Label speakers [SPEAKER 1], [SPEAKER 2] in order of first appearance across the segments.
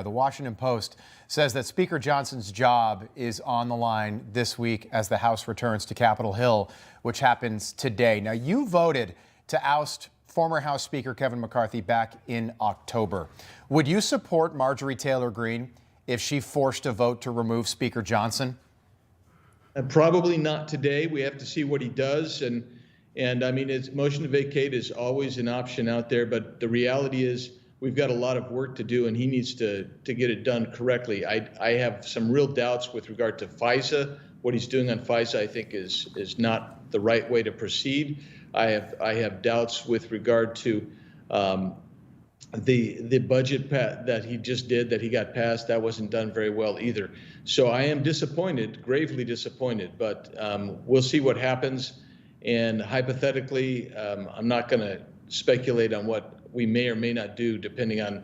[SPEAKER 1] The Washington Post says that Speaker Johnson's job is on the line this week as the House returns to Capitol Hill, which happens today. Now, you voted to oust former House Speaker Kevin McCarthy back in October. Would you support Marjorie Taylor Greene if she forced a vote to remove Speaker Johnson?
[SPEAKER 2] Probably not today. We have to see what he does. And I mean, his motion to vacate is always an option out there. But the reality is we've got a lot of work to do, and he needs to get it done correctly. I have some real doubts with regard to FISA. What he's doing on FISA, I think, is not the right way to proceed. I have doubts with regard to the budget that he just did, that he got passed. That wasn't done very well either. So I am disappointed, gravely disappointed, but we'll see what happens. And hypothetically, I'm not going to speculate on what we may or may not do, depending on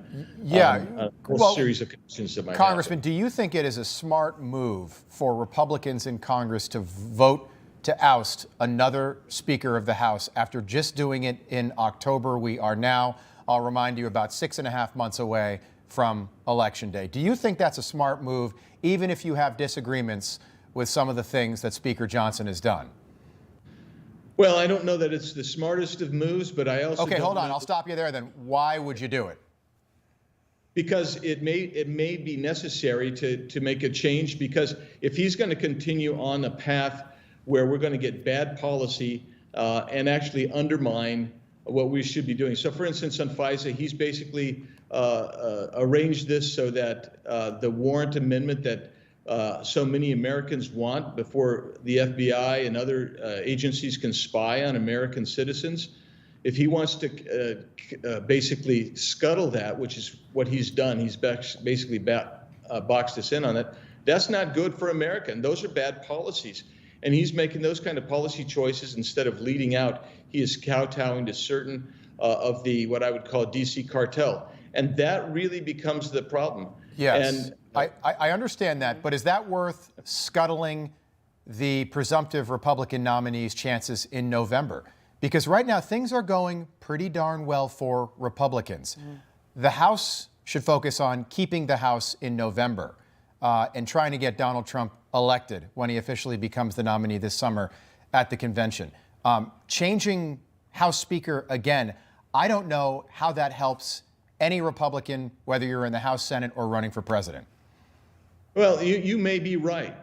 [SPEAKER 2] a whole series of conditions that might
[SPEAKER 1] Congressman,
[SPEAKER 2] happen.
[SPEAKER 1] do you think it is a smart move for Republicans in Congress to vote to oust another Speaker of the House after just doing it in October? We are now, I'll remind you, about 6.5 months away from Election Day. Do you think that's a smart move, even if you have disagreements with some of the things that Speaker Johnson has done?
[SPEAKER 2] Well, I don't know that it's the smartest of moves, but I also
[SPEAKER 1] Okay, hold on. I'll stop you there then. Why would you do it?
[SPEAKER 2] Because it may be necessary to make a change, because if he's going to continue on a path where we're going to get bad policy and actually undermine what we should be doing. So, for instance, on FISA, he's basically arranged this so that the warrant amendment that so many Americans want before the FBI and other agencies can spy on American citizens, if he wants to basically scuttle that, which is what he's done, he's basically boxed us in on it, that's not good for America. And those are bad policies. And he's making those kind of policy choices instead of leading out. He is kowtowing to certain of the, what I would call, DC cartel. And that really becomes the problem.
[SPEAKER 1] Yes,
[SPEAKER 2] and,
[SPEAKER 1] I understand that, but is that worth scuttling the presumptive Republican nominee's chances in November? Because right now things are going pretty darn well for Republicans. The House should focus on keeping the House in November and trying to get Donald Trump elected when he officially becomes the nominee this summer at the convention. Changing House Speaker again, I don't know how that helps any Republican, whether you're in the House, Senate, or running for president.
[SPEAKER 2] Well, you may be right.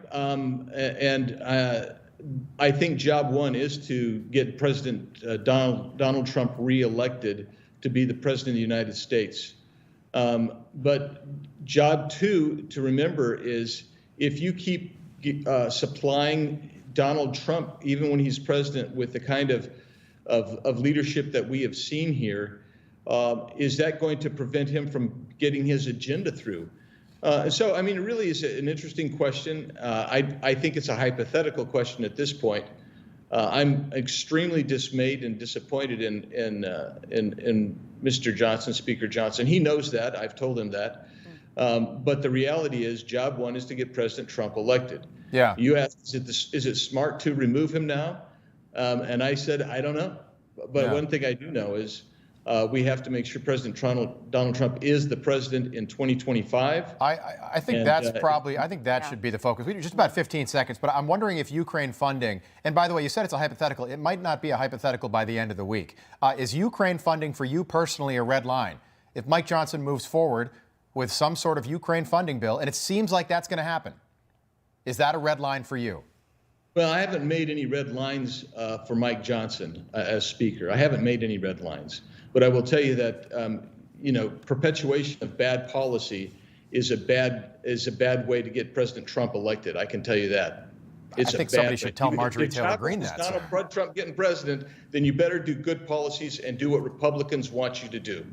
[SPEAKER 2] I think job one is to get President Donald Trump reelected to be the president of the United States. But job two to remember is, if you keep supplying Donald Trump, even when he's president, with the kind of leadership that we have seen here, is that going to prevent him from getting his agenda through? So, I mean, it really is an interesting question. I think it's a hypothetical question at this point. I'm extremely dismayed and disappointed in Mr. Johnson, Speaker Johnson. He knows that. I've told him that. But the reality is, job one is to get President Trump elected.
[SPEAKER 1] Yeah.
[SPEAKER 2] You asked, is it smart to remove him now? And I said, I don't know. But one thing I do know is we have to make sure President Donald Trump is the president in 2025.
[SPEAKER 1] I think that's probably, I think that should be the focus. We just about 15 seconds, but I'm wondering if Ukraine funding, and by the way, you said it's a hypothetical. It might not be a hypothetical by the end of the week. Is Ukraine funding for you personally a red line? If Mike Johnson moves forward with some sort of Ukraine funding bill, and it seems like that's going to happen, is that a red line for you?
[SPEAKER 2] Well, I haven't made any red lines for Mike Johnson as Speaker. I haven't made any red lines. But I will tell you that, perpetuation of bad policy is a bad way to get President Trump elected. I can tell you that.
[SPEAKER 1] I think somebody should tell Marjorie Taylor Greene that.
[SPEAKER 2] If Donald Trump getting president, then you better do good policies and do what Republicans want you to do.